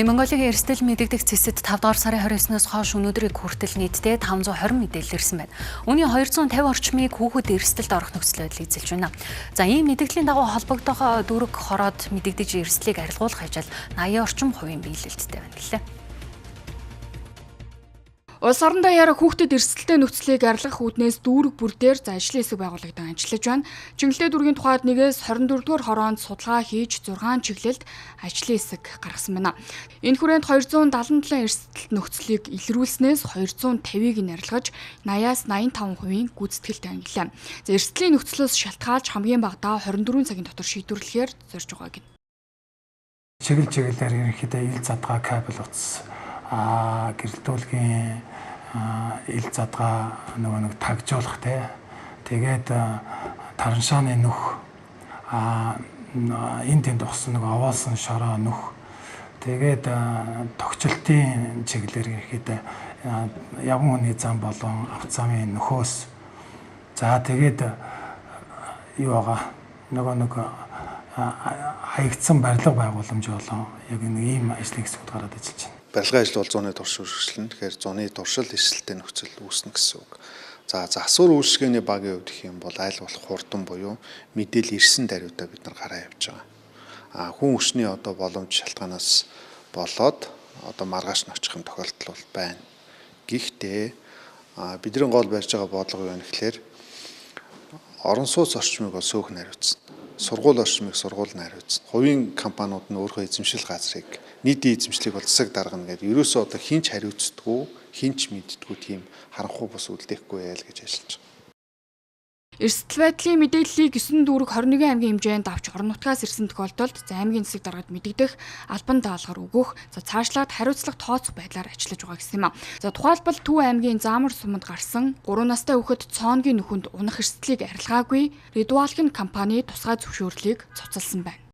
Монголын эрсдэл мэдэгдэх цэцэд 5 дугаар сарын 29-ноос хойш өнөөдрийг хүртэл нийтдээ 520 мэдээлэл ирсэн байна. Үүний 250 орчмыг хүүхэд эрсдэлд орох нөхцөл байдлыг эзэлж байна. За ийм мэдээллийн дагуу холбогдох дүүрэг хороод мэдэгдэж эрсдлийг арилгуулах ажил 80 орчим хувийн биелэлттэй байна гэлээ. Улс орон даяараа хүүхдэд эрсдэлтэй нөхцөлийг арилгах үүднээс дүүрэг бүр дээр ажлын хэсэг байгуулагдсан ажиллаж байна. Чиглэлээ дүүргийн тухайд нэгээс 24-р хороонд судалгаа хийж 6 чиглэлд ажлын хэсэг гаргасан байна. Энэ хүрээнд 277 эрсдэлт нөхцөлийг илрүүлснээс 250-ыг нь арилгаж 80-аас 85% гүйцэтгэлтэй ангилаа. За эрсдлийн нөхцлөөс шалтгаалж хамгийн багадаа 24 цагийн дотор шийдвэрлэхээр зорж байгаа гэнэ. Чиглэлээр ерөнхийдөө ил задгаа кабель утас гэрэлтүүлгийн ил задгаа нэг тагжуулах тэгээд тараншааны нүх энэ тэнд ухсан овоосон шороо нүх тэгээд тогтчлтын чиглэлээр ерөнхийдөө явган хүний зам болон авто замын нөхөөс за тэгээд юу байгаа нэг хаягдсан барилга байгууламж болон яг ийм ажлын хэсгүүд гараад ажиллаж байна. Барилгын ажил бол зуны туршил үргэлжлэнэ. Тэгэхээр зуны туршил эрсдэлтэй нөхцөл үүснэ гэсэн үг. За асуур үйлчлэгээний багийн хувьд гэх юм бол айл болох хурдан буюу мэдээлэл ирсэн даруйдаа бид нар гараа явж байгаа. Хүн өсний одоо боломж шалтгаанаас болоод одоо маргааш нь очих юм тохиолдол бол байна. Гэхдээ бидний гол барьж байгаа бодлого юу вэ гэхээр орон сууц орчмыг бол сөөхн хариуцсан. Сургууль орчмыг сургууль нь хариуцсан. Хувийн компаниуд нь өөрийнхөө эзэмшил газрыг нийтийн эзэмшлийг бол засаг даргана гэдэг. Ерөөсөө одоо хинч хариуцдаггүй, хинч мэддэггүй тийм харанхуй бус үлдээхгүй яа л гэж ажиллаж байгаа. Эрсдэл байдлын мэдээллийг 9 дүүрэг 21 аймгийн хэмжээнд авч орон нутгаас ирсэн тохиолдолд аймгийн засаг даргад мэдэгдэх албан даалгавар өгөх, цаашлаад хариуцлага тооцох байдлаар ажиллаж байгаа гэсэн юм а. За тухайлбал Төв аймгийн Заамар суманд гарсан 3 настай хүүхэд цооногийн нүхэнд унах эрсдлийг арилгаагүй Редуалхын компани тусгай зөвшөөрлийг цуцалсан байна.